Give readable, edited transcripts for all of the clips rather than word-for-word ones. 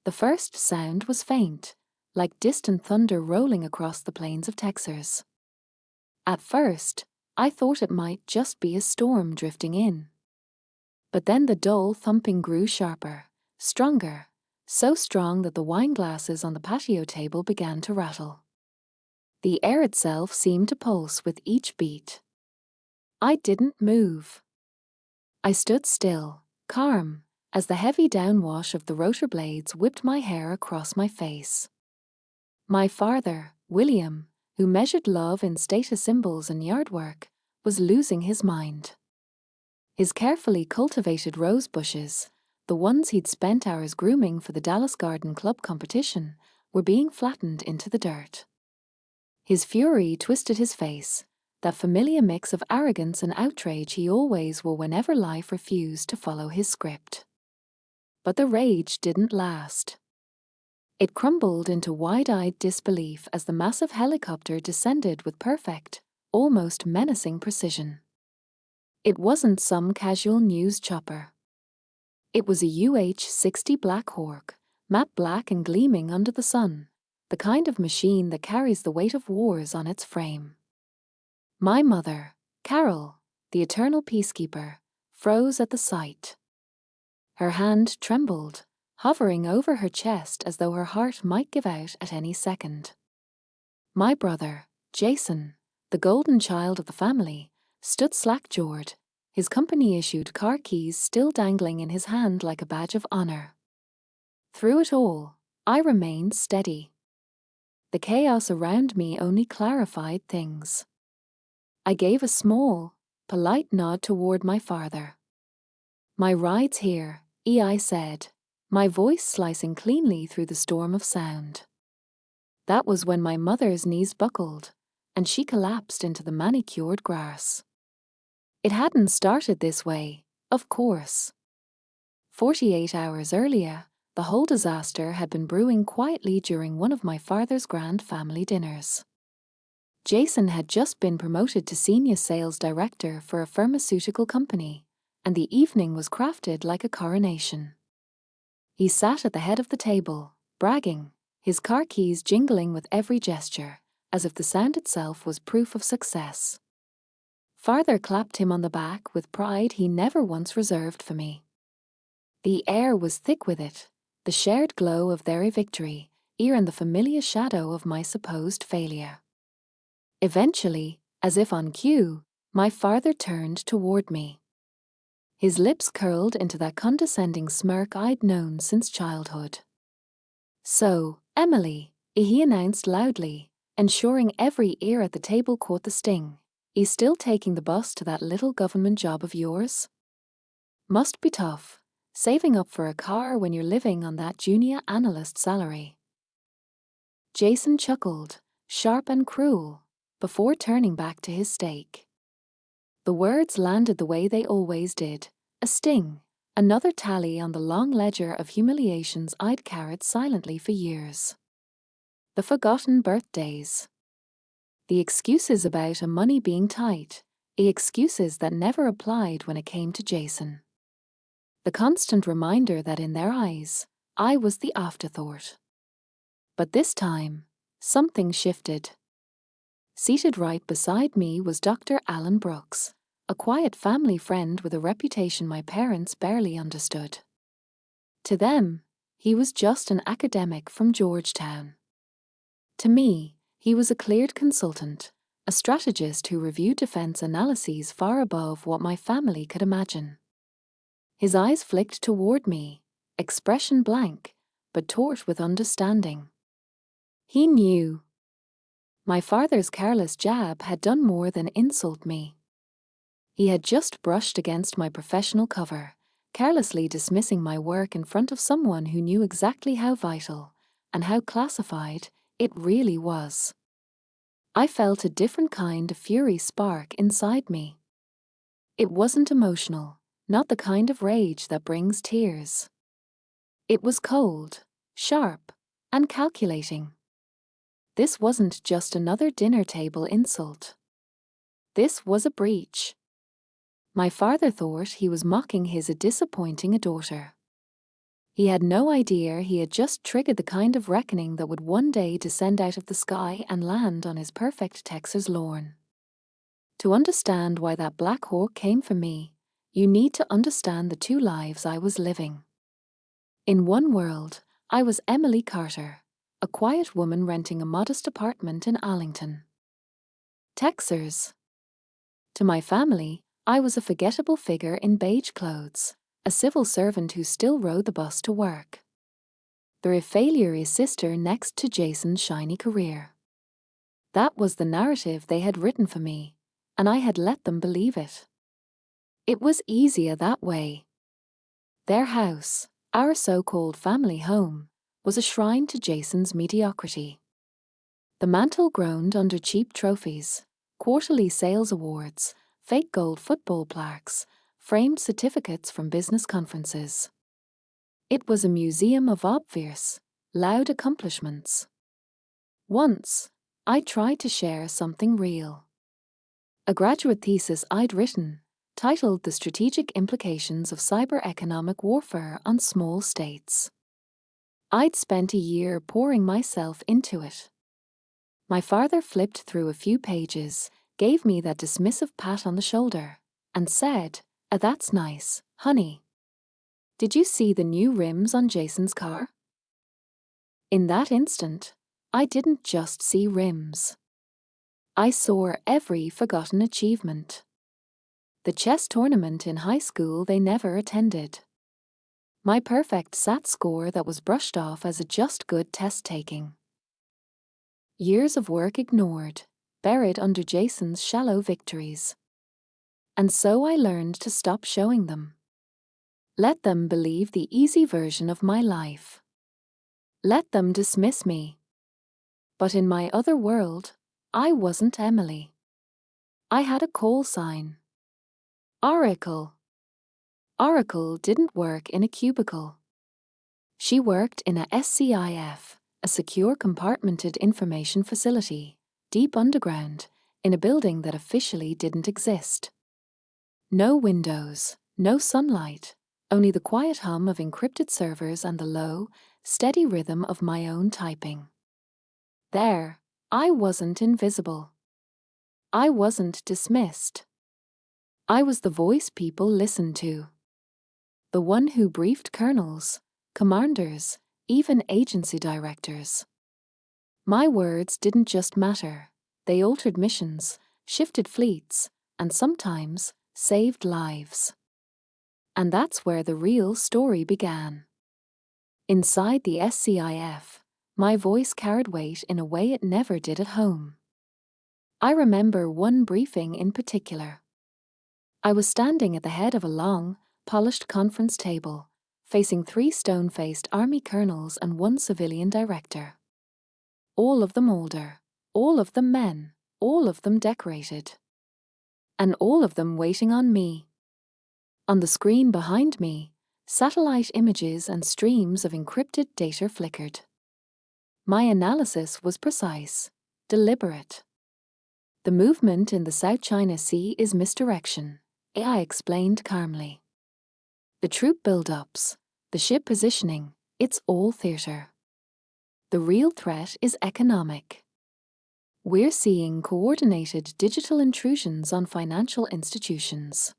The first sound was faint, like distant thunder rolling across the plains of Texas. At first, I thought it might just be a storm drifting in. But then the dull thumping grew sharper, stronger, so strong that the wine glasses on the patio table began to rattle. The air itself seemed to pulse with each beat. I didn't move. I stood still, calm, as the heavy downwash of the rotor blades whipped my hair across my face. My father, William, who measured love in status symbols and yard work, was losing his mind. His carefully cultivated rose bushes, the ones he'd spent hours grooming for the Dallas Garden Club competition, were being flattened into the dirt. His fury twisted his face, that familiar mix of arrogance and outrage he always wore whenever life refused to follow his script. But the rage didn't last. It crumbled into wide-eyed disbelief as the massive helicopter descended with perfect, almost menacing precision. It wasn't some casual news chopper. It was a UH-60 Black Hawk, matte black and gleaming under the sun, the kind of machine that carries the weight of wars on its frame. My mother, Carol, the eternal peacekeeper, froze at the sight. Her hand trembled, hovering over her chest as though her heart might give out at any second. My brother, Jason, the golden child of the family, stood slack-jawed, his company-issued car keys still dangling in his hand like a badge of honor. Through it all, I remained steady. The chaos around me only clarified things. I gave a small, polite nod toward my father. "My ride's here," I said, my voice slicing cleanly through the storm of sound. That was when my mother's knees buckled, and she collapsed into the manicured grass. It hadn't started this way, of course. 48 hours earlier, the whole disaster had been brewing quietly during one of my father's grand family dinners. Jason had just been promoted to senior sales director for a pharmaceutical company, and the evening was crafted like a coronation. He sat at the head of the table, bragging, his car keys jingling with every gesture, as if the sound itself was proof of success. Father clapped him on the back with pride he never once reserved for me. The air was thick with it, the shared glow of their victory, ere and the familiar shadow of my supposed failure. Eventually, as if on cue, my father turned toward me. His lips curled into that condescending smirk I'd known since childhood. "So, Emily," he announced loudly, ensuring every ear at the table caught the sting, "is still taking the bus to that little government job of yours? Must be tough, saving up for a car when you're living on that junior analyst salary." Jason chuckled, sharp and cruel, before turning back to his steak. The words landed the way they always did, a sting, another tally on the long ledger of humiliations I'd carried silently for years. The forgotten birthdays. The excuses about money being tight, the excuses that never applied when it came to Jason. The constant reminder that in their eyes, I was the afterthought. But this time, something shifted. Seated right beside me was Dr. Alan Brooks, a quiet family friend with a reputation my parents barely understood. To them, he was just an academic from Georgetown. To me, he was a cleared consultant, a strategist who reviewed defense analyses far above what my family could imagine. His eyes flicked toward me, expression blank, but taut with understanding. He knew. My father's careless jab had done more than insult me. He had just brushed against my professional cover, carelessly dismissing my work in front of someone who knew exactly how vital, and how classified, it really was. I felt a different kind of fury spark inside me. It wasn't emotional, not the kind of rage that brings tears. It was cold, sharp, and calculating. This wasn't just another dinner table insult. This was a breach. My father thought he was mocking his disappointing daughter. He had no idea he had just triggered the kind of reckoning that would one day descend out of the sky and land on his perfect Texas lawn. To understand why that Black Hawk came for me, you need to understand the two lives I was living. In one world, I was Emily Carter, a quiet woman renting a modest apartment in Arlington, Texas. To my family, I was a forgettable figure in beige clothes, a civil servant who still rode the bus to work. The failure sister next to Jason's shiny career. That was the narrative they had written for me, and I had let them believe it. It was easier that way. Their house, our so-called family home, was a shrine to Jason's mediocrity. The mantle groaned under cheap trophies, quarterly sales awards, fake gold football plaques, framed certificates from business conferences. It was a museum of obvious, loud accomplishments. Once, I tried to share something real. A graduate thesis I'd written, titled The Strategic Implications of Cyber-Economic Warfare on Small States. I'd spent a year pouring myself into it. My father flipped through a few pages, gave me that dismissive pat on the shoulder, and said, "That's nice, honey. Did you see the new rims on Jason's car?" In that instant, I didn't just see rims. I saw every forgotten achievement. The chess tournament in high school they never attended. My perfect SAT score that was brushed off as a just good test taking. Years of work ignored, buried under Jason's shallow victories. And so I learned to stop showing them. Let them believe the easy version of my life. Let them dismiss me. But in my other world, I wasn't Emily. I had a call sign. Oracle. Oracle didn't work in a cubicle. She worked in a SCIF, a secure compartmented information facility, deep underground, in a building that officially didn't exist. No windows, no sunlight, only the quiet hum of encrypted servers and the low, steady rhythm of my own typing. There, I wasn't invisible. I wasn't dismissed. I was the voice people listened to. The one who briefed colonels, commanders, even agency directors. My words didn't just matter. They altered missions, shifted fleets, and sometimes saved lives. And that's where the real story began. Inside the SCIF, my voice carried weight in a way it never did at home. I remember one briefing in particular. I was standing at the head of a long, polished conference table, facing 3 stone-faced army colonels and 1 civilian director. All of them older, all of them men, all of them decorated. And all of them waiting on me. On the screen behind me, satellite images and streams of encrypted data flickered. My analysis was precise, deliberate. The movement in the South China Sea is misdirection, I explained calmly. The troop build-ups, the ship positioning, it's all theater. The real threat is economic. We're seeing coordinated digital intrusions on financial institutions.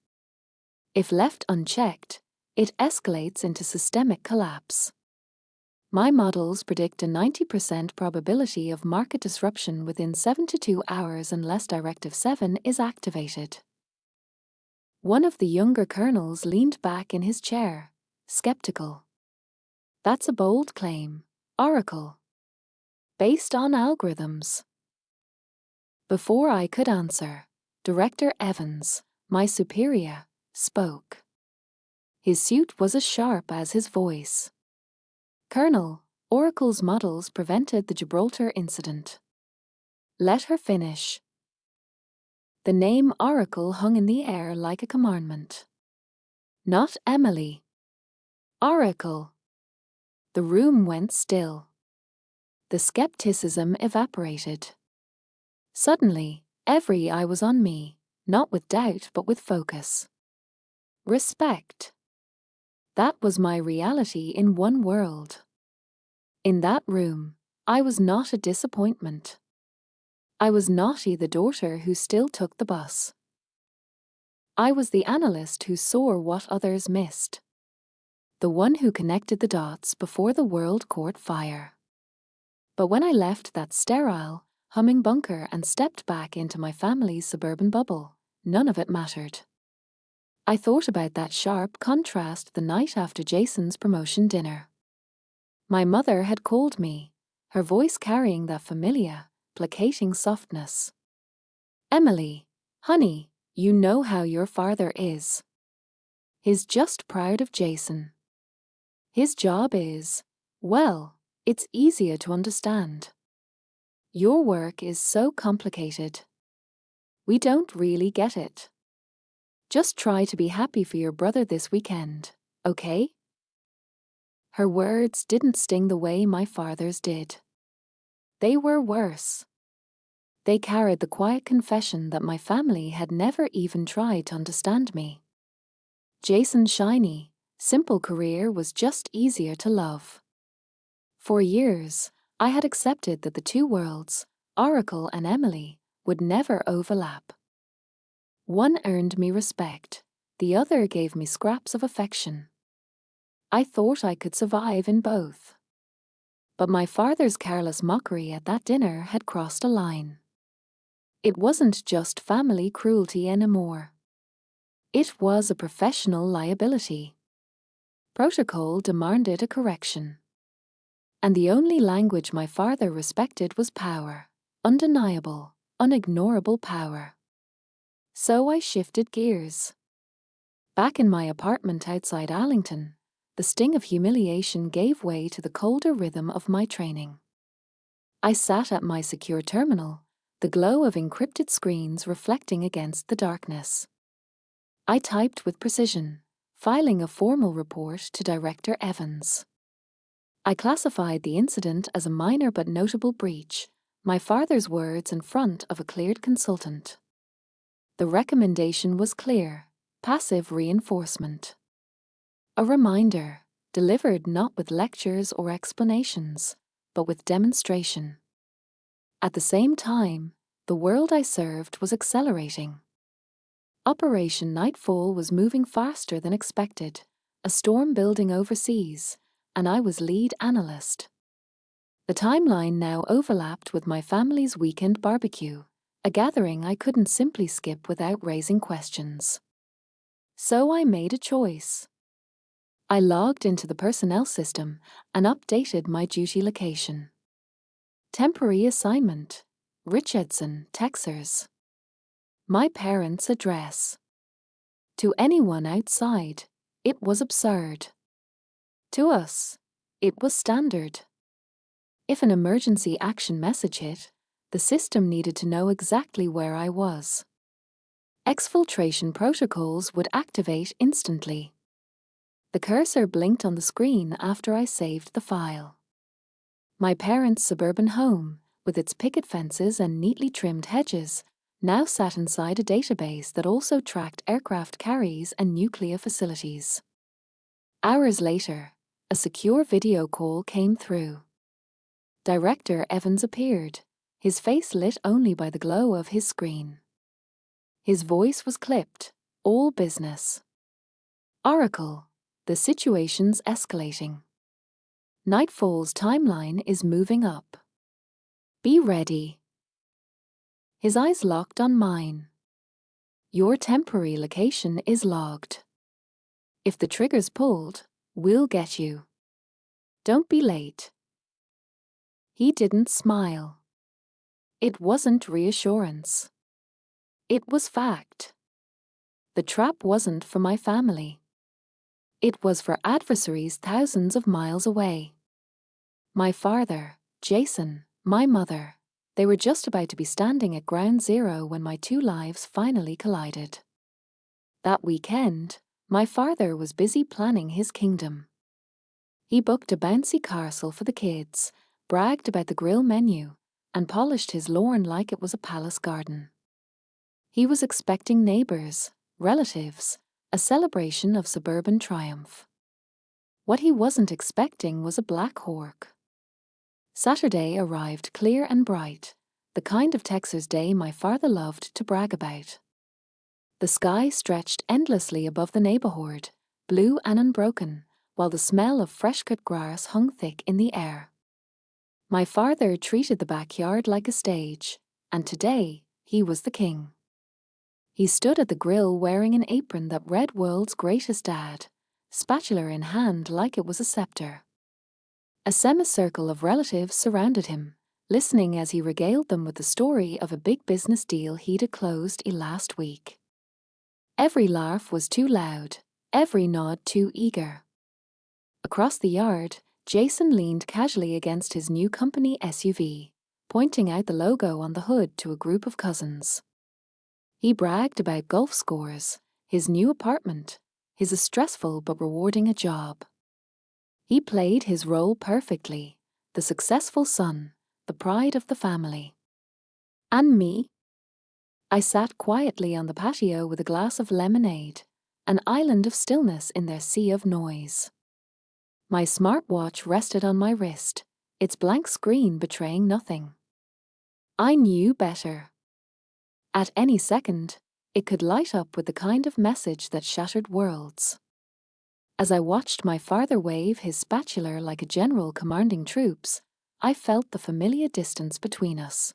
If left unchecked, it escalates into systemic collapse. My models predict a 90% probability of market disruption within 72 hours unless Directive 7 is activated. One of the younger colonels leaned back in his chair, skeptical. That's a bold claim, Oracle. Based on algorithms. Before I could answer, Director Evans, my superior, spoke. His suit was as sharp as his voice. "Colonel, Oracle's models prevented the Gibraltar incident." Let her finish. The name Oracle hung in the air like a commandment. Not Emily. Oracle. The room went still. The skepticism evaporated. Suddenly, every eye was on me, not with doubt but with focus. Respect. That was my reality in one world. In that room, I was not a disappointment. I was Naughty the daughter who still took the bus. I was the analyst who saw what others missed. The one who connected the dots before the world caught fire. But when I left that sterile, humming bunker and stepped back into my family's suburban bubble, none of it mattered. I thought about that sharp contrast the night after Jason's promotion dinner. My mother had called me, her voice carrying that familiar, placating softness. "Emily, honey, you know how your father is. He's just proud of Jason. His job is, well, it's easier to understand. Your work is so complicated. We don't really get it. Just try to be happy for your brother this weekend, okay?" Her words didn't sting the way my father's did. They were worse. They carried the quiet confession that my family had never even tried to understand me. Jason's shiny, simple career was just easier to love. For years, I had accepted that the two worlds, Oracle and Emily, would never overlap. One earned me respect, the other gave me scraps of affection. I thought I could survive in both. But my father's careless mockery at that dinner had crossed a line. It wasn't just family cruelty anymore. It was a professional liability. Protocol demanded a correction. And the only language my father respected was power, undeniable, unignorable power. So I shifted gears. Back in my apartment outside Arlington, the sting of humiliation gave way to the colder rhythm of my training. I sat at my secure terminal, the glow of encrypted screens reflecting against the darkness. I typed with precision, filing a formal report to Director Evans. I classified the incident as a minor but notable breach, my father's words in front of a cleared consultant. The recommendation was clear: passive reinforcement. A reminder, delivered not with lectures or explanations, but with demonstration. At the same time, the world I served was accelerating. Operation Nightfall was moving faster than expected, a storm building overseas, and I was lead analyst. The timeline now overlapped with my family's weekend barbecue, a gathering I couldn't simply skip without raising questions. So I made a choice. I logged into the personnel system and updated my duty location. Temporary assignment, Richardson, Texas. My parents' address. To anyone outside, it was absurd. To us, it was standard. If an emergency action message hit, the system needed to know exactly where I was. Exfiltration protocols would activate instantly. The cursor blinked on the screen after I saved the file. My parents' suburban home, with its picket fences and neatly trimmed hedges, now sat inside a database that also tracked aircraft carriers and nuclear facilities. Hours later, a secure video call came through. Director Evans appeared, his face lit only by the glow of his screen. His voice was clipped, all business. "Oracle, the situation's escalating. Nightfall's timeline is moving up. Be ready." His eyes locked on mine. "Your temporary location is logged. If the trigger's pulled, we'll get you. Don't be late." He didn't smile. It wasn't reassurance. It was fact. The trap wasn't for my family. It was for adversaries thousands of miles away. My father, Jason, my mother, they were just about to be standing at ground zero when my two lives finally collided. That weekend, my father was busy planning his kingdom. He booked a bouncy castle for the kids, bragged about the grill menu, and polished his lawn like it was a palace garden. He was expecting neighbors, relatives, a celebration of suburban triumph. What he wasn't expecting was a black hawk. Saturday arrived clear and bright, the kind of Texas day my father loved to brag about. The sky stretched endlessly above the neighborhood, blue and unbroken, while the smell of fresh-cut grass hung thick in the air. My father treated the backyard like a stage, and today he was the king. He stood at the grill wearing an apron that read "World's Greatest Dad," spatula in hand like it was a scepter. A semicircle of relatives surrounded him, listening as he regaled them with the story of a big business deal he'd closed last week. Every laugh was too loud, every nod too eager. Across the yard, Jason leaned casually against his new company SUV, pointing out the logo on the hood to a group of cousins. He bragged about golf scores, his new apartment, his stressful but rewarding job. He played his role perfectly, the successful son, the pride of the family. And me? I sat quietly on the patio with a glass of lemonade, an island of stillness in their sea of noise. My smartwatch rested on my wrist, its blank screen betraying nothing. I knew better. At any second, it could light up with the kind of message that shattered worlds. As I watched my father wave his spatula like a general commanding troops, I felt the familiar distance between us.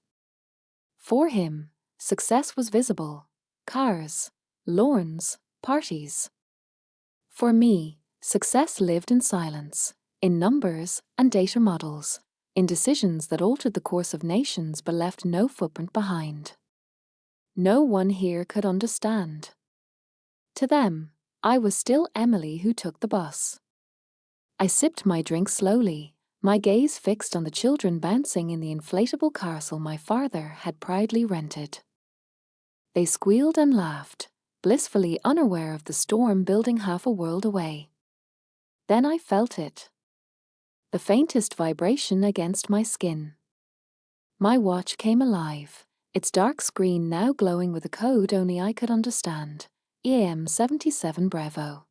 For him, success was visible: cars, lawns, parties. For me, success lived in silence, in numbers and data models, in decisions that altered the course of nations but left no footprint behind. No one here could understand. To them, I was still Emily who took the bus. I sipped my drink slowly, my gaze fixed on the children bouncing in the inflatable castle my father had proudly rented. They squealed and laughed, blissfully unaware of the storm building half a world away. Then I felt it. The faintest vibration against my skin. My watch came alive, its dark screen now glowing with a code only I could understand: EAM 77 Bravo.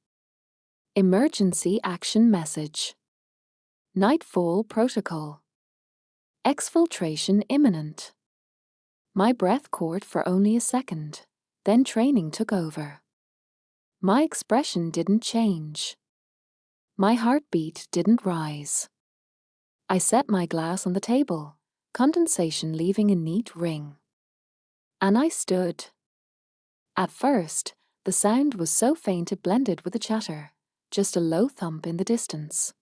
Emergency action message. Nightfall protocol. Exfiltration imminent. My breath caught for only a second, then training took over. My expression didn't change. My heartbeat didn't rise. I set my glass on the table, condensation leaving a neat ring. And I stood. At first, the sound was so faint it blended with the chatter, just a low thump in the distance.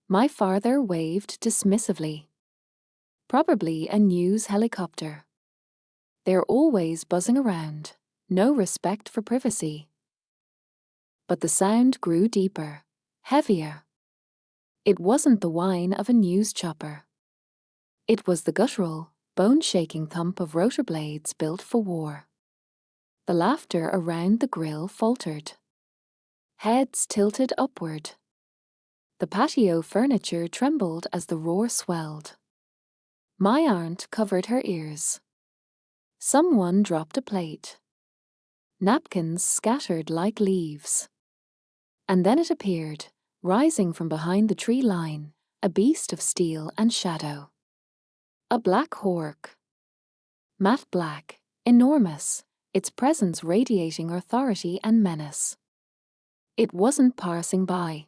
My father waved dismissively. Probably a news helicopter. They're always buzzing around, no respect for privacy. But the sound grew deeper, heavier. It wasn't the whine of a news chopper. It was the guttural, bone-shaking thump of rotor blades built for war. The laughter around the grill faltered. Heads tilted upward. The patio furniture trembled as the roar swelled. My aunt covered her ears. Someone dropped a plate. Napkins scattered like leaves. And then it appeared, rising from behind the tree line, a beast of steel and shadow. A black hawk. Matte black, enormous, its presence radiating authority and menace. It wasn't passing by.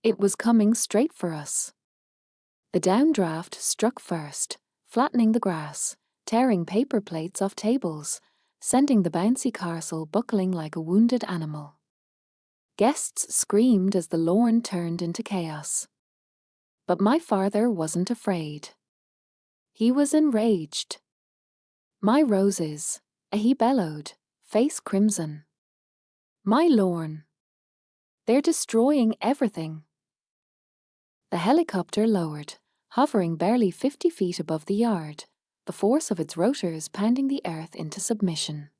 It was coming straight for us. The downdraft struck first, flattening the grass, tearing paper plates off tables, sending the bouncy castle buckling like a wounded animal. Guests screamed as the lawn turned into chaos. But my father wasn't afraid. He was enraged. My roses, he bellowed, face crimson. My lawn. They're destroying everything. The helicopter lowered, hovering barely 50 feet above the yard, the force of its rotors pounding the earth into submission.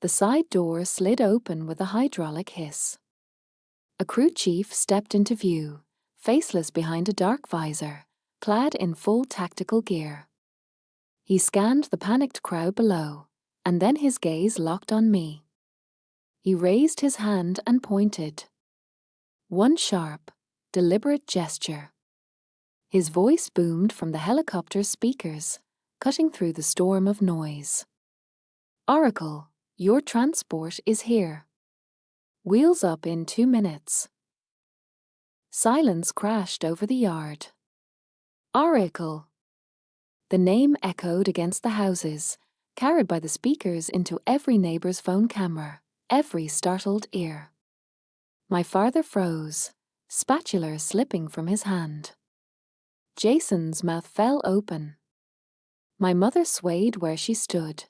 The side door slid open with a hydraulic hiss. A crew chief stepped into view, faceless behind a dark visor, clad in full tactical gear. He scanned the panicked crowd below, and then his gaze locked on me. He raised his hand and pointed. One sharp, deliberate gesture. His voice boomed from the helicopter's speakers, cutting through the storm of noise. Oracle, your transport is here. Wheels up in 2 minutes. Silence crashed over the yard. Oracle. The name echoed against the houses, carried by the speakers into every neighbor's phone camera, every startled ear. My father froze, spatula slipping from his hand. Jason's mouth fell open. My mother swayed where she stood,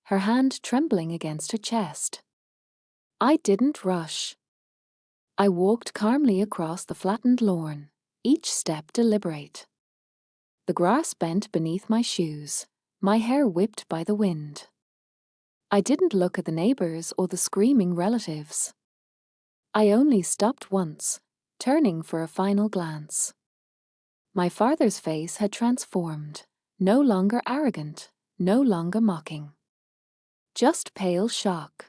her hand trembling against her chest. I didn't rush. I walked calmly across the flattened lawn, each step deliberate. The grass bent beneath my shoes, my hair whipped by the wind. I didn't look at the neighbors or the screaming relatives. I only stopped once, turning for a final glance. My father's face had transformed, no longer arrogant, no longer mocking. Just pale shock.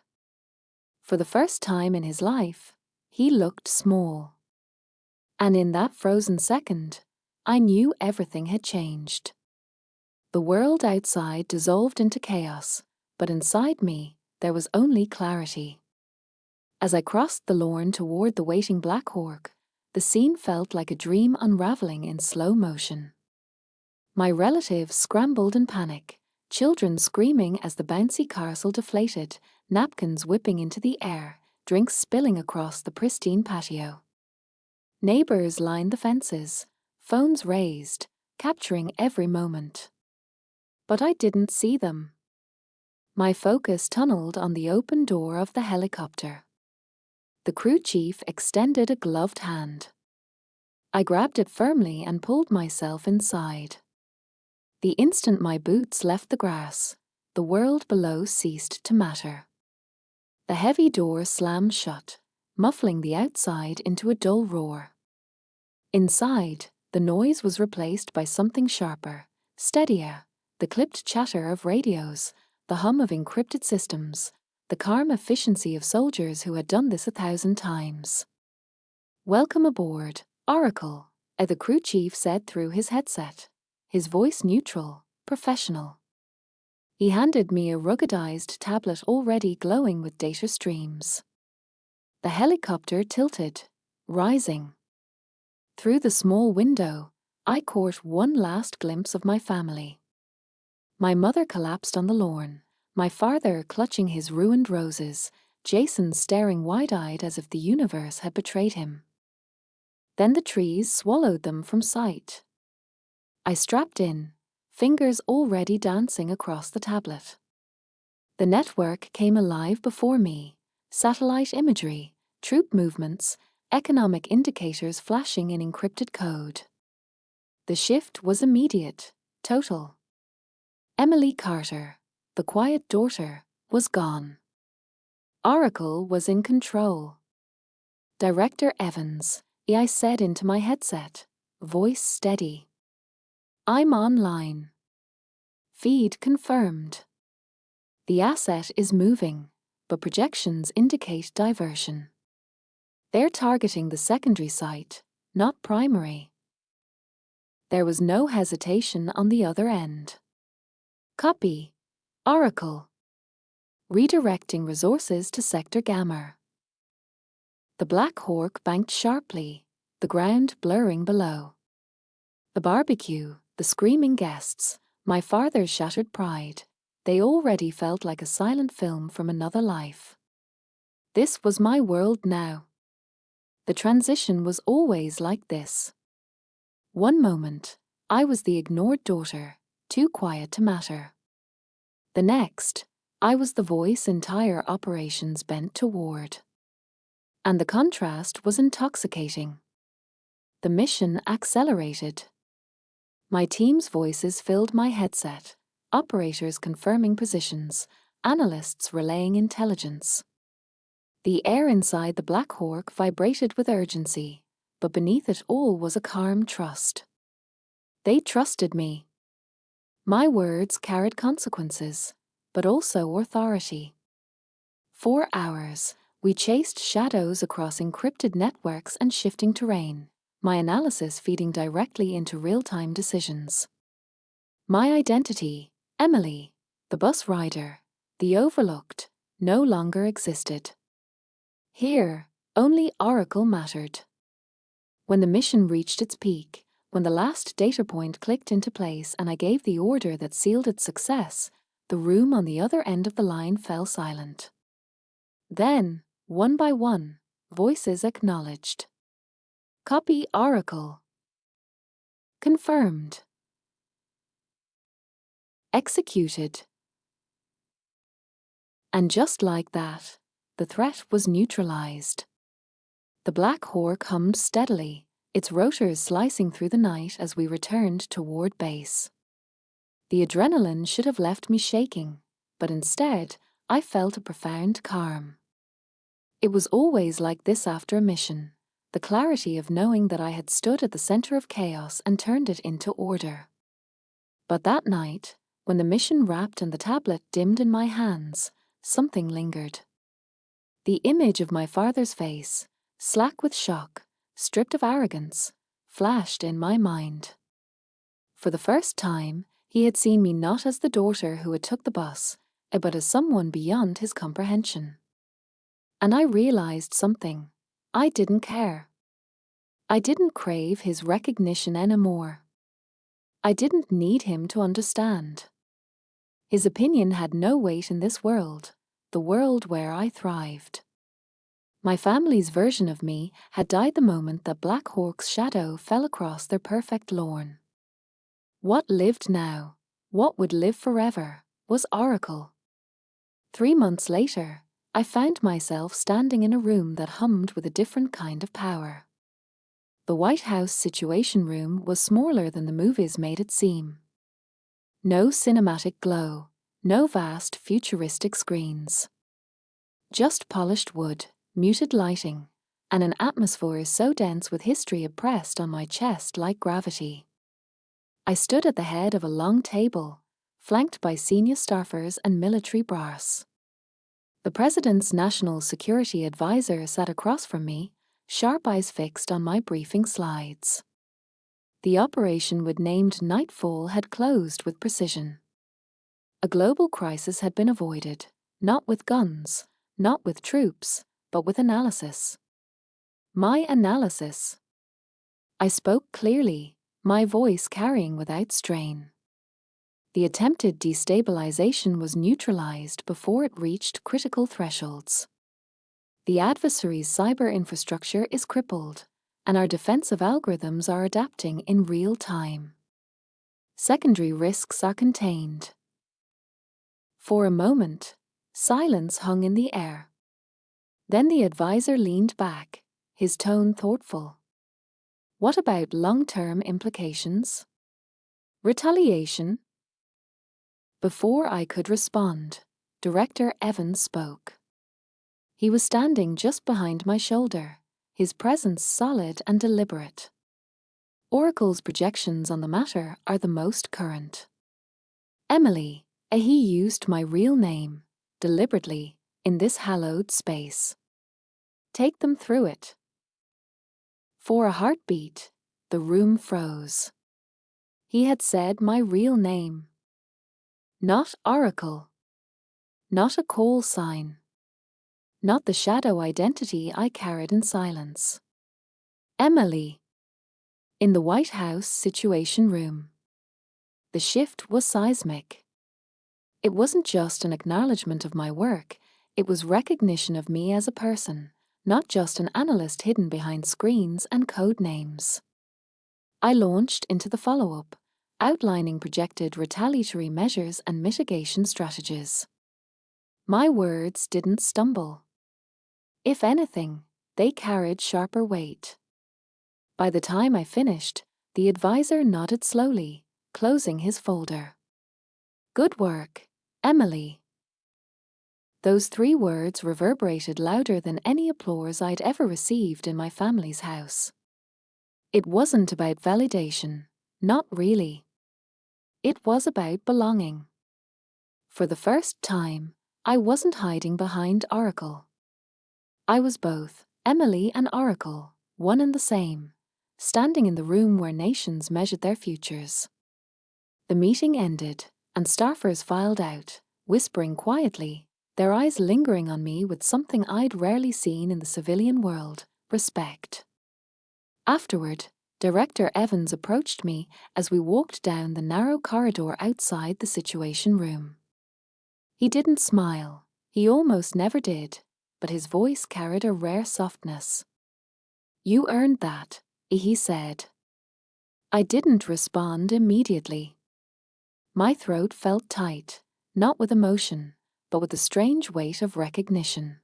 For the first time in his life, he looked small. And in that frozen second, I knew everything had changed. The world outside dissolved into chaos, but inside me, there was only clarity. As I crossed the lawn toward the waiting Black Hawk, the scene felt like a dream unraveling in slow motion. My relatives scrambled in panic, children screaming as the bouncy castle deflated, napkins whipping into the air, drinks spilling across the pristine patio. Neighbors lined the fences, phones raised, capturing every moment. But I didn't see them. My focus tunneled on the open door of the helicopter. The crew chief extended a gloved hand. I grabbed it firmly and pulled myself inside. The instant my boots left the grass, the world below ceased to matter. The heavy door slammed shut, muffling the outside into a dull roar. Inside, the noise was replaced by something sharper, steadier, the clipped chatter of radios, the hum of encrypted systems, the calm efficiency of soldiers who had done this 1,000 times. "Welcome aboard, Oracle," the crew chief said through his headset, his voice neutral, professional. He handed me a ruggedized tablet already glowing with data streams. The helicopter tilted, rising. Through the small window, I caught one last glimpse of my family. My mother collapsed on the lawn, my father clutching his ruined roses, Jason staring wide-eyed as if the universe had betrayed him. Then the trees swallowed them from sight. I strapped in, fingers already dancing across the tablet. The network came alive before me, satellite imagery, troop movements, economic indicators flashing in encrypted code. The shift was immediate, total. Emily Carter, the quiet daughter, was gone. Oracle was in control. "Director Evans," I said into my headset, voice steady. "I'm online. Feed confirmed. The asset is moving, but projections indicate diversion. They're targeting the secondary site, not primary." There was no hesitation on the other end. "Copy, Oracle. Redirecting resources to Sector Gamma." The Black Hawk banked sharply, the ground blurring below. The barbecue, the screaming guests, my father's shattered pride, they already felt like a silent film from another life. This was my world now. The transition was always like this. One moment, I was the ignored daughter, too quiet to matter. The next, I was the voice entire operations bent toward. And the contrast was intoxicating. The mission accelerated. My team's voices filled my headset, operators confirming positions, analysts relaying intelligence. The air inside the Black Hawk vibrated with urgency, but beneath it all was a calm trust. They trusted me. My words carried consequences, but also authority. 4 hours, We chased shadows across encrypted networks and shifting terrain, my analysis feeding directly into real-time decisions. My identity, Emily, the bus rider, the overlooked, no longer existed. Here, only Oracle mattered. When the mission reached its peak, when the last data point clicked into place and I gave the order that sealed its success, the room on the other end of the line fell silent. Then, one by one, voices acknowledged. Copy Oracle. Confirmed. Executed. And just like that, the threat was neutralized. The Black Hawk hummed steadily, its rotors slicing through the night as we returned toward base. The adrenaline should have left me shaking, but instead, I felt a profound calm. It was always like this after a mission, the clarity of knowing that I had stood at the center of chaos and turned it into order. But that night, when the mission wrapped and the tablet dimmed in my hands, something lingered. The image of my father's face, slack with shock, stripped of arrogance, flashed in my mind. For the first time, he had seen me not as the daughter who had took the bus, but as someone beyond his comprehension. And I realized something. I didn't care. I didn't crave his recognition anymore. I didn't need him to understand. His opinion had no weight in this world, the world where I thrived. My family's version of me had died the moment that Black Hawk's shadow fell across their perfect lawn. What lived now, what would live forever, was Oracle. 3 months later, I found myself standing in a room that hummed with a different kind of power. The White House Situation Room was smaller than the movies made it seem. No cinematic glow, no vast futuristic screens. Just polished wood, muted lighting, and an atmosphere so dense with history oppressed on my chest like gravity. I stood at the head of a long table, flanked by senior staffers and military brass. The President's National Security Advisor sat across from me, sharp eyes fixed on my briefing slides. The operation we'd named Nightfall had closed with precision. A global crisis had been avoided, not with guns, not with troops, but with analysis. My analysis. I spoke clearly, my voice carrying without strain. The attempted destabilization was neutralized before it reached critical thresholds. The adversary's cyber infrastructure is crippled, and our defensive algorithms are adapting in real time. Secondary risks are contained. For a moment, silence hung in the air. Then the advisor leaned back, his tone thoughtful. What about long-term implications? Retaliation? Before I could respond, Director Evans spoke. He was standing just behind my shoulder, his presence solid and deliberate. Oracle's projections on the matter are the most current. Emily, he used my real name, deliberately, in this hallowed space. Take them through it. For a heartbeat, the room froze. He had said my real name. Not Oracle. Not a call sign. Not the shadow identity I carried in silence. Emily. In the White House Situation Room. The shift was seismic. It wasn't just an acknowledgement of my work, it was recognition of me as a person, not just an analyst hidden behind screens and code names. I launched into the follow-up, outlining projected retaliatory measures and mitigation strategies. My words didn't stumble. If anything, they carried sharper weight. By the time I finished, the advisor nodded slowly, closing his folder. Good work, Emily. Those 3 words reverberated louder than any applause I'd ever received in my family's house. It wasn't about validation, not really. It was about belonging. For the first time, I wasn't hiding behind Oracle. I was both Emily and Oracle, one and the same, standing in the room where nations measured their futures. The meeting ended, and staffers filed out, whispering quietly, their eyes lingering on me with something I'd rarely seen in the civilian world: respect. Afterward, Director Evans approached me as we walked down the narrow corridor outside the Situation Room. He didn't smile, he almost never did, but his voice carried a rare softness. "You earned that," he said. I didn't respond immediately. My throat felt tight, not with emotion, but with a strange weight of recognition.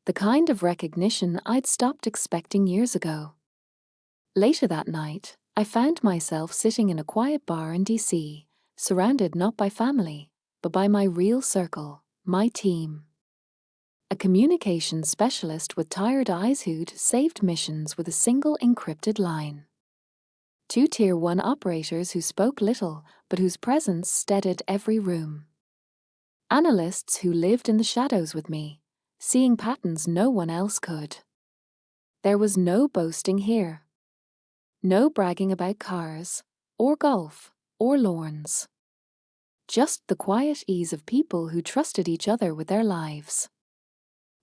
The kind of recognition I'd stopped expecting years ago. Later that night, I found myself sitting in a quiet bar in DC, surrounded not by family, but by my real circle, my team. A communications specialist with tired eyes who'd saved missions with a single encrypted line. 2 Tier 1 operators who spoke little, but whose presence steadied every room. Analysts who lived in the shadows with me, seeing patterns no one else could. There was no boasting here. No bragging about cars, or golf, or lawns. Just the quiet ease of people who trusted each other with their lives.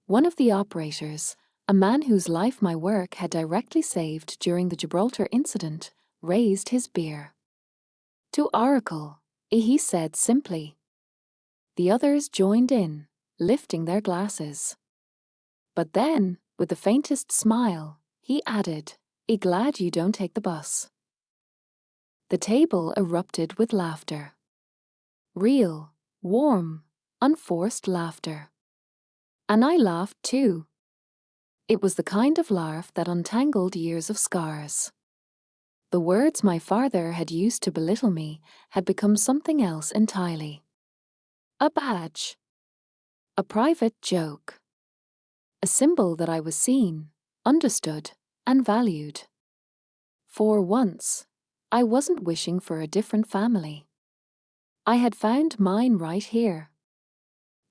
One of the operators, a man whose life my work had directly saved during the Gibraltar incident, raised his beer. "To Oracle," he said simply. The others joined in, lifting their glasses. But then, with the faintest smile, he added, "Glad you don't take the bus." The table erupted with laughter. Real, warm, unforced laughter. And I laughed too. It was the kind of laugh that untangled years of scars. The words my father had used to belittle me had become something else entirely. A badge. A private joke. A symbol that I was seen, understood, and valued. For once, I wasn't wishing for a different family. I had found mine right here.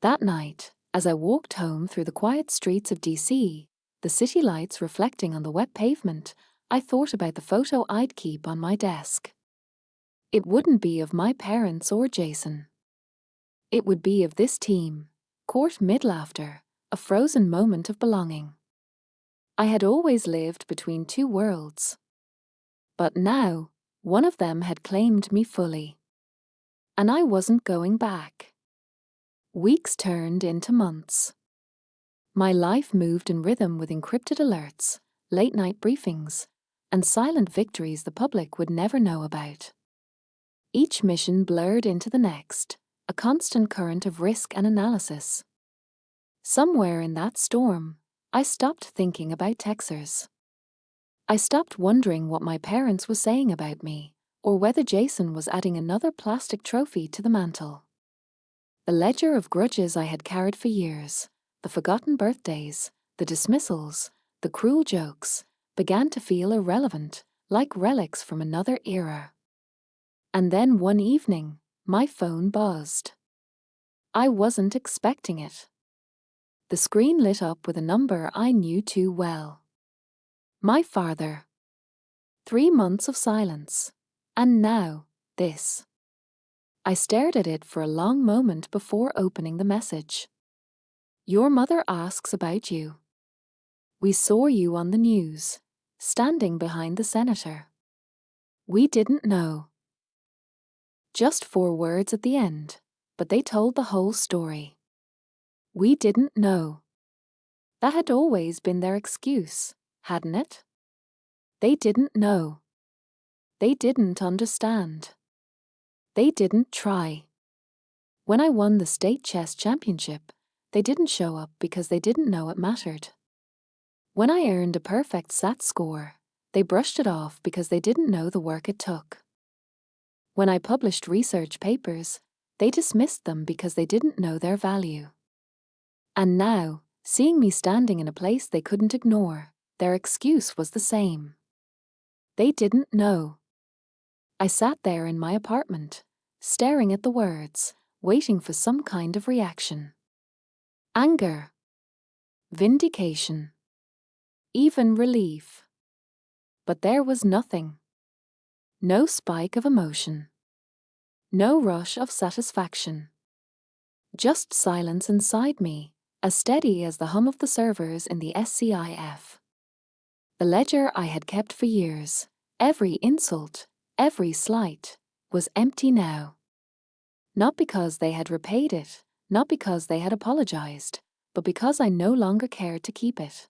That night, as I walked home through the quiet streets of DC, the city lights reflecting on the wet pavement, I thought about the photo I'd keep on my desk. It wouldn't be of my parents or Jason. It would be of this team, caught mid-laughter, a frozen moment of belonging. I had always lived between 2 worlds. But now, one of them had claimed me fully. And I wasn't going back. Weeks turned into months. My life moved in rhythm with encrypted alerts, late-night briefings, and silent victories the public would never know about. Each mission blurred into the next, a constant current of risk and analysis. Somewhere in that storm, I stopped thinking about Texers. I stopped wondering what my parents were saying about me, or whether Jason was adding another plastic trophy to the mantle. The ledger of grudges I had carried for years, the forgotten birthdays, the dismissals, the cruel jokes, began to feel irrelevant, like relics from another era. And then one evening, my phone buzzed. I wasn't expecting it. The screen lit up with a number I knew too well. My father. 3 months of silence. And now, this. I stared at it for a long moment before opening the message. "Your mother asks about you. We saw you on the news, standing behind the senator. We didn't know." Just 4 words at the end, but they told the whole story. We didn't know. That had always been their excuse, hadn't it? They didn't know. They didn't understand. They didn't try. When I won the state chess championship, they didn't show up because they didn't know it mattered. When I earned a perfect SAT score, they brushed it off because they didn't know the work it took. When I published research papers, they dismissed them because they didn't know their value. And now, seeing me standing in a place they couldn't ignore, their excuse was the same. They didn't know. I sat there in my apartment, staring at the words, waiting for some kind of reaction. Anger. vindication, even relief. But there was nothing. No spike of emotion. No rush of satisfaction. Just silence inside me, as steady as the hum of the servers in the SCIF. The ledger I had kept for years, every insult, every slight, was empty now. Not because they had repaid it, not because they had apologized, but because I no longer cared to keep it.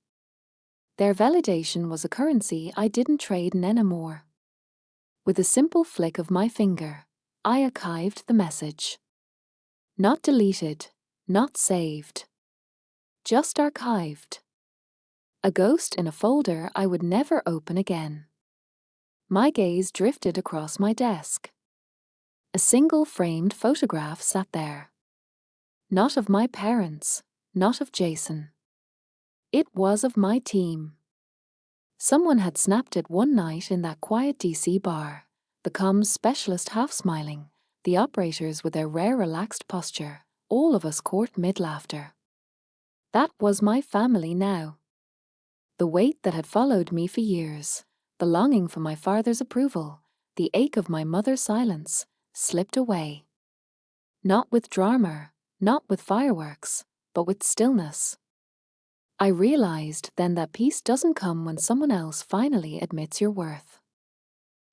Their validation was a currency I didn't trade in anymore. With a simple flick of my finger, I archived the message. Not deleted, not saved. Just archived. A ghost in a folder I would never open again. My gaze drifted across my desk. A single framed photograph sat there. Not of my parents, not of Jason. It was of my team. Someone had snapped it one night in that quiet DC bar, the comms specialist half-smiling, the operators with their rare relaxed posture, all of us caught mid-laughter. That was my family now. The weight that had followed me for years, the longing for my father's approval, the ache of my mother's silence, slipped away. Not with drama, not with fireworks, but with stillness. I realized then that peace doesn't come when someone else finally admits your worth.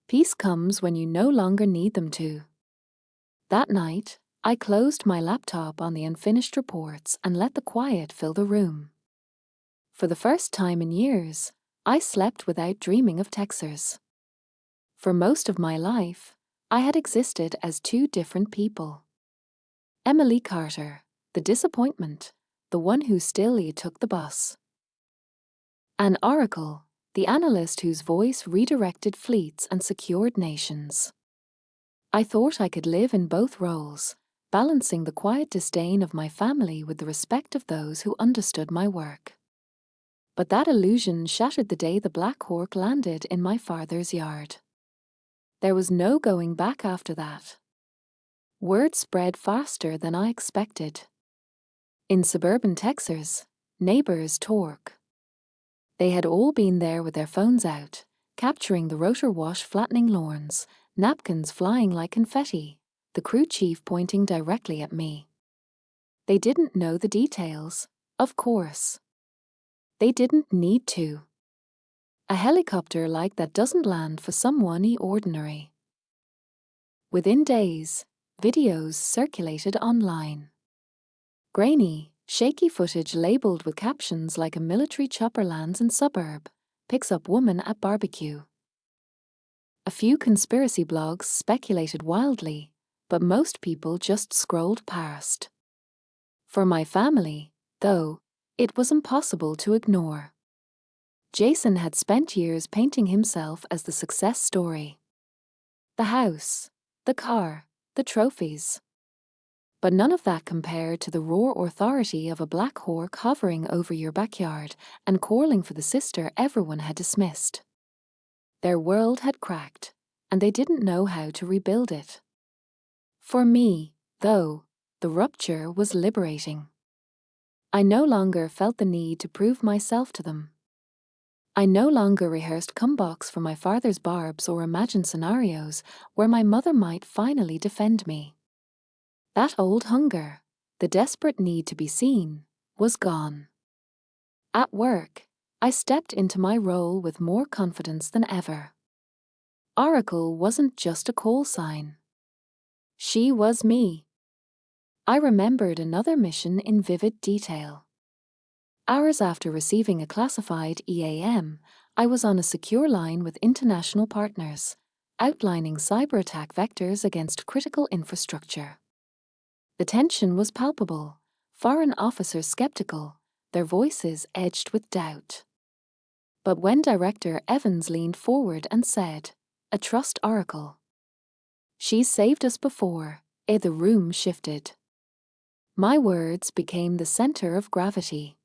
Peace comes when you no longer need them to. That night, I closed my laptop on the unfinished reports and let the quiet fill the room. For the first time in years, I slept without dreaming of Texers. For most of my life, I had existed as two different people. Emily Carter, the disappointment, the one who still took the bus. And Oracle, the analyst whose voice redirected fleets and secured nations. I thought I could live in both roles, balancing the quiet disdain of my family with the respect of those who understood my work. But that illusion shattered the day the Black Hawk landed in my father's yard. There was no going back after that. Word spread faster than I expected. In suburban Texas, neighbors talk. They had all been there with their phones out, capturing the rotor wash flattening lawns, napkins flying like confetti, the crew chief pointing directly at me. They didn't know the details, of course. They didn't need to. A helicopter like that doesn't land for someone ordinary. Within days, videos circulated online. Grainy, shaky footage labeled with captions like a military chopper lands in suburb, picks up woman at barbecue. A few conspiracy blogs speculated wildly, but most people just scrolled past. For my family, though, it was impossible to ignore. Jason had spent years painting himself as the success story. The house, the car, the trophies. But none of that compared to the raw authority of a Black Hawk hovering over your backyard and calling for the sister everyone had dismissed. Their world had cracked, and they didn't know how to rebuild it. For me, though, the rupture was liberating. I no longer felt the need to prove myself to them. I no longer rehearsed comebacks for my father's barbs or imagined scenarios where my mother might finally defend me. That old hunger, the desperate need to be seen, was gone. At work, I stepped into my role with more confidence than ever. Oracle wasn't just a call sign. She was me. I remembered another mission in vivid detail. Hours after receiving a classified EAM, I was on a secure line with international partners, outlining cyber attack vectors against critical infrastructure. The tension was palpable, foreign officers skeptical, their voices edged with doubt. But when Director Evans leaned forward and said, "A trust Oracle. She's saved us before," the room shifted. My words became the center of gravity.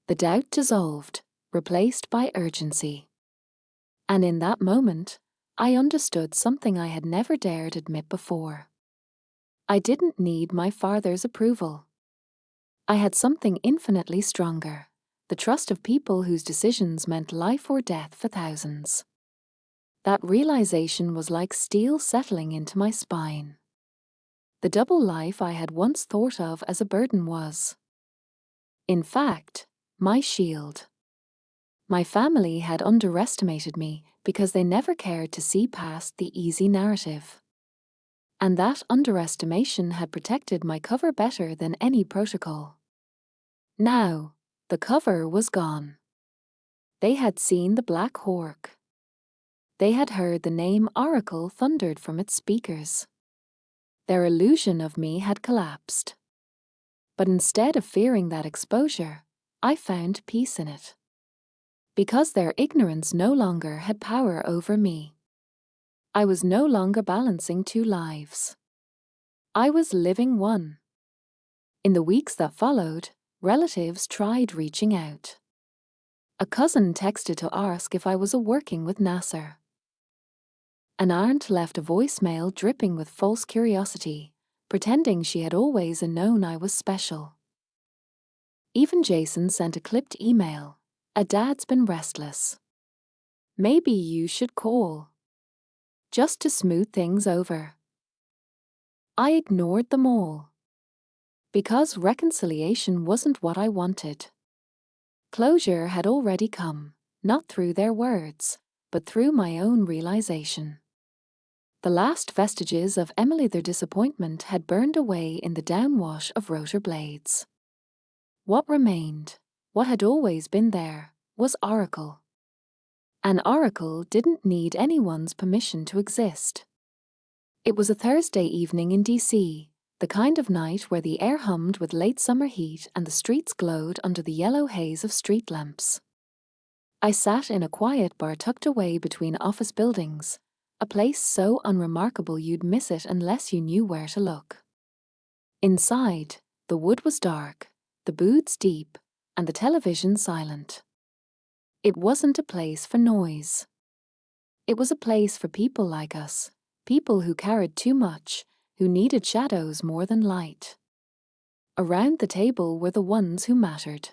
The doubt dissolved, replaced by urgency. And in that moment, I understood something I had never dared admit before. I didn't need my father's approval. I had something infinitely stronger, the trust of people whose decisions meant life or death for thousands. That realization was like steel settling into my spine. The double life I had once thought of as a burden was, in fact, my shield. My family had underestimated me because they never cared to see past the easy narrative. And that underestimation had protected my cover better than any protocol. Now, the cover was gone. They had seen the Black Hawk. They had heard the name Oracle thundered from its speakers. Their illusion of me had collapsed. But instead of fearing that exposure, I found peace in it. Because their ignorance no longer had power over me. I was no longer balancing two lives. I was living one. In the weeks that followed, relatives tried reaching out. A cousin texted to ask if I was working with NASA. An aunt left a voicemail dripping with false curiosity, pretending she had always known I was special. Even Jason sent a clipped email. A dad's been restless. Maybe you should call. Just to smooth things over. I ignored them all. Because reconciliation wasn't what I wanted. Closure had already come, not through their words, but through my own realization. The last vestiges of Emily their disappointment had burned away in the downwash of rotor blades. What remained, what had always been there, was Oracle. An oracle didn't need anyone's permission to exist. It was a Thursday evening in DC, the kind of night where the air hummed with late summer heat and the streets glowed under the yellow haze of street lamps. I sat in a quiet bar tucked away between office buildings, a place so unremarkable you'd miss it unless you knew where to look. Inside, the wood was dark, the booths deep, and the television silent. It wasn't a place for noise. It was a place for people like us, people who carried too much, who needed shadows more than light. Around the table were the ones who mattered.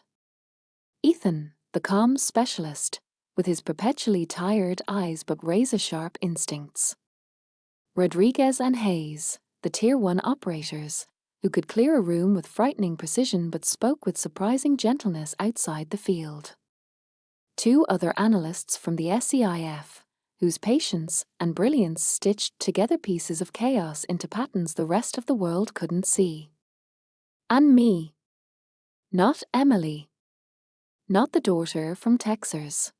Ethan, the comms specialist, with his perpetually tired eyes but razor-sharp instincts. Rodriguez and Hayes, the Tier 1 operators, who could clear a room with frightening precision but spoke with surprising gentleness outside the field. Two other analysts from the SEIF, whose patience and brilliance stitched together pieces of chaos into patterns the rest of the world couldn't see. And me. Not Emily. Not the daughter from Texas.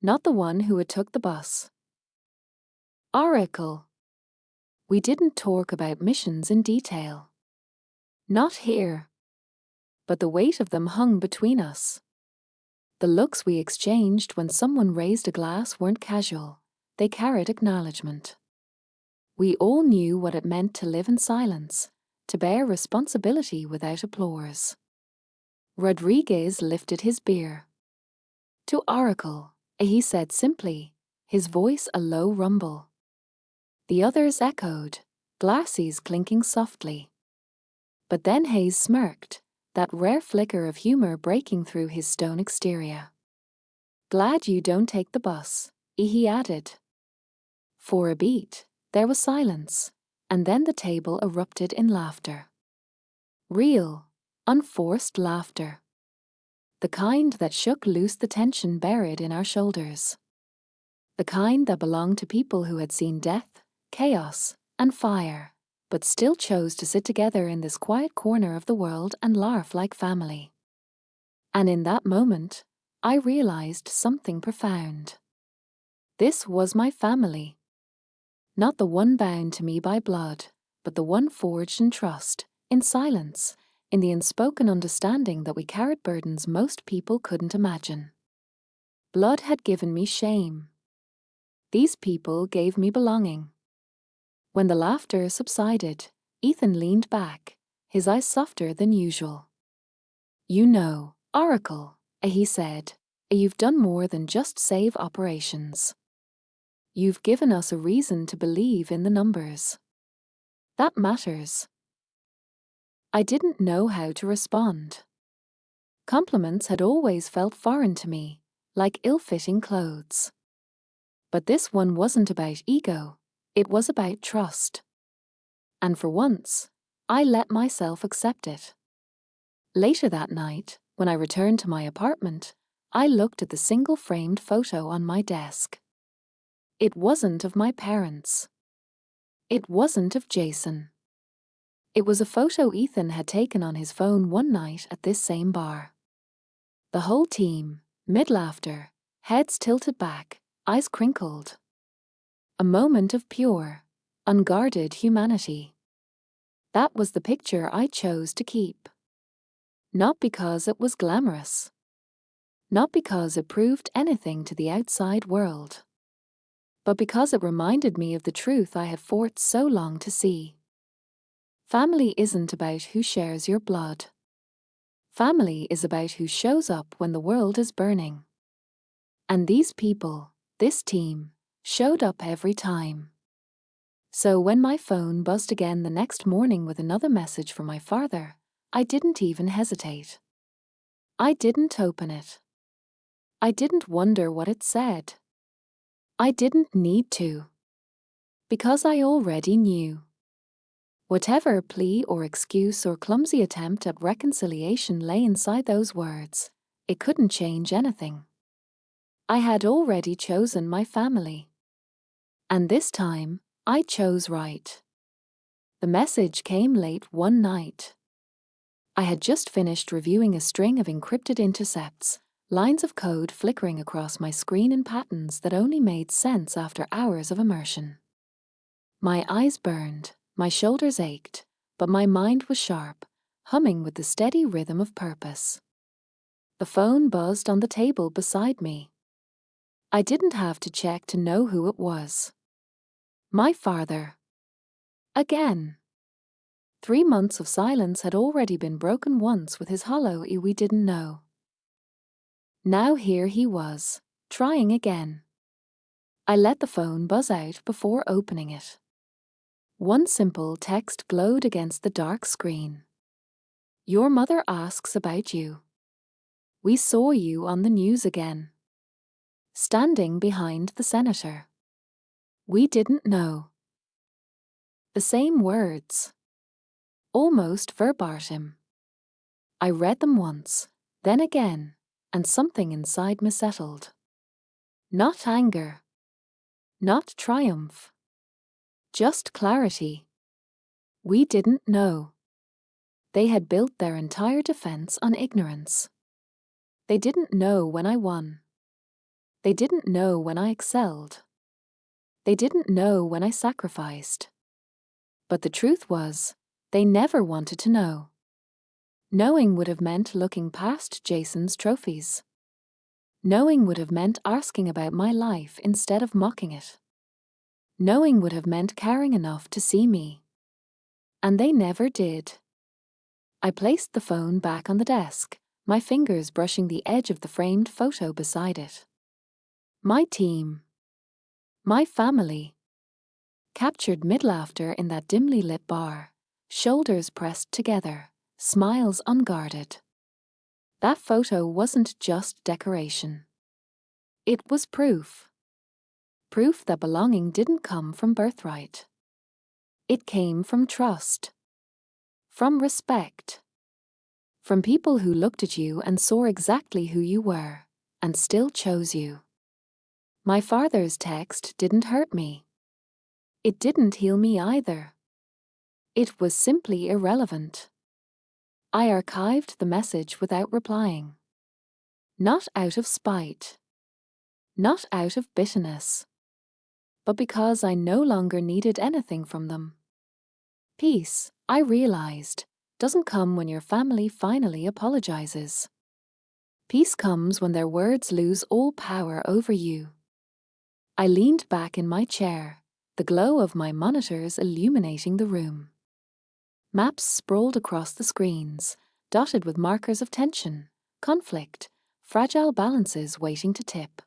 Not the one who had took the bus. Oracle. We didn't talk about missions in detail. Not here. But the weight of them hung between us. The looks we exchanged when someone raised a glass weren't casual, they carried acknowledgement. We all knew what it meant to live in silence, to bear responsibility without applause. Rodriguez lifted his beer. To Oracle, he said simply, his voice a low rumble. The others echoed, glasses clinking softly. But then Hayes smirked, that rare flicker of humor breaking through his stone exterior. Glad you don't take the bus, he added. For a beat, there was silence, and then the table erupted in laughter. Real, unforced laughter. The kind that shook loose the tension buried in our shoulders. The kind that belonged to people who had seen death, chaos, and fire, but still chose to sit together in this quiet corner of the world and laugh like family. And in that moment, I realized something profound. This was my family. Not the one bound to me by blood, but the one forged in trust, in silence, in the unspoken understanding that we carried burdens most people couldn't imagine. Blood had given me shame. These people gave me belonging. When the laughter subsided, Ethan leaned back, his eyes softer than usual. You know, Oracle, he said, you've done more than just save operations. You've given us a reason to believe in the numbers. That matters. I didn't know how to respond. Compliments had always felt foreign to me, like ill-fitting clothes. But this one wasn't about ego, it was about trust. And for once, I let myself accept it. Later that night, when I returned to my apartment, I looked at the single-framed photo on my desk. It wasn't of my parents. It wasn't of Jason. It was a photo Ethan had taken on his phone one night at this same bar. The whole team, mid-laughter, heads tilted back, eyes crinkled. A moment of pure, unguarded humanity. That was the picture I chose to keep. Not because it was glamorous. Not because it proved anything to the outside world. But because it reminded me of the truth I had fought so long to see. Family isn't about who shares your blood. Family is about who shows up when the world is burning. And these people, this team, showed up every time. So when my phone buzzed again the next morning with another message from my father, I didn't even hesitate. I didn't open it. I didn't wonder what it said. I didn't need to. Because I already knew. Whatever plea or excuse or clumsy attempt at reconciliation lay inside those words, it couldn't change anything. I had already chosen my family. And this time, I chose right. The message came late one night. I had just finished reviewing a string of encrypted intercepts, lines of code flickering across my screen in patterns that only made sense after hours of immersion. My eyes burned, my shoulders ached, but my mind was sharp, humming with the steady rhythm of purpose. The phone buzzed on the table beside me. I didn't have to check to know who it was. My father. Again. 3 months of silence had already been broken once with his hollow we didn't know. Now here he was, trying again. I let the phone buzz out before opening it. One simple text glowed against the dark screen. Your mother asks about you. We saw you on the news again. Standing behind the senator. We didn't know. The same words. Almost verbatim. I read them once, then again, and something inside me settled. Not anger. Not triumph. Just clarity. We didn't know. They had built their entire defense on ignorance. They didn't know when I won. They didn't know when I excelled. They didn't know when I sacrificed. But the truth was, they never wanted to know. Knowing would have meant looking past Jason's trophies. Knowing would have meant asking about my life instead of mocking it. Knowing would have meant caring enough to see me. And they never did. I placed the phone back on the desk, my fingers brushing the edge of the framed photo beside it. My team. My family. Captured mid-laughter in that dimly lit bar, shoulders pressed together, smiles unguarded. That photo wasn't just decoration. It was proof. Proof that belonging didn't come from birthright. It came from trust. From respect. From people who looked at you and saw exactly who you were, and still chose you. My father's text didn't hurt me. It didn't heal me either. It was simply irrelevant. I archived the message without replying. Not out of spite. Not out of bitterness. But because I no longer needed anything from them. Peace, I realized, doesn't come when your family finally apologizes. Peace comes when their words lose all power over you. I leaned back in my chair, the glow of my monitors illuminating the room. Maps sprawled across the screens, dotted with markers of tension, conflict, fragile balances waiting to tip.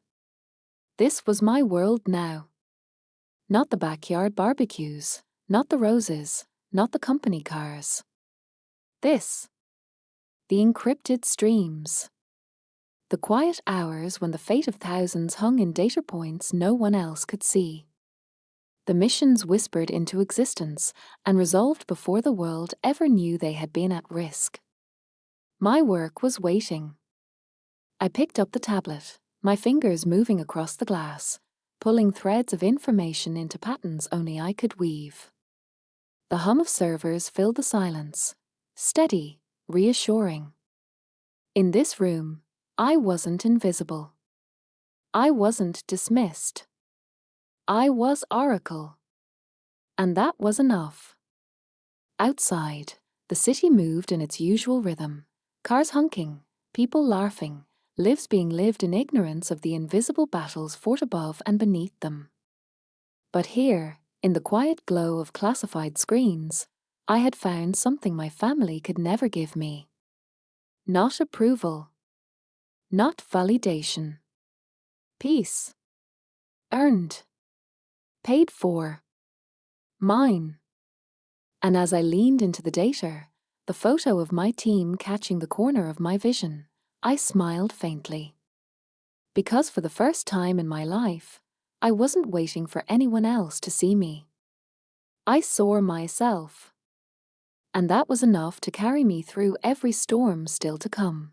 This was my world now. Not the backyard barbecues, not the roses, not the company cars. This. The encrypted streams. The quiet hours when the fate of thousands hung in data points no one else could see. The missions whispered into existence and resolved before the world ever knew they had been at risk. My work was waiting. I picked up the tablet, my fingers moving across the glass, pulling threads of information into patterns only I could weave. The hum of servers filled the silence, steady, reassuring. In this room, I wasn't invisible. I wasn't dismissed. I was Oracle. And that was enough. Outside, the city moved in its usual rhythm, cars honking, people laughing, lives being lived in ignorance of the invisible battles fought above and beneath them. But here, in the quiet glow of classified screens, I had found something my family could never give me. Not approval. Not validation. Peace. Earned. Paid for. Mine. And as I leaned into the data, the photo of my team catching the corner of my vision, I smiled faintly. Because for the first time in my life, I wasn't waiting for anyone else to see me. I saw myself. And that was enough to carry me through every storm still to come.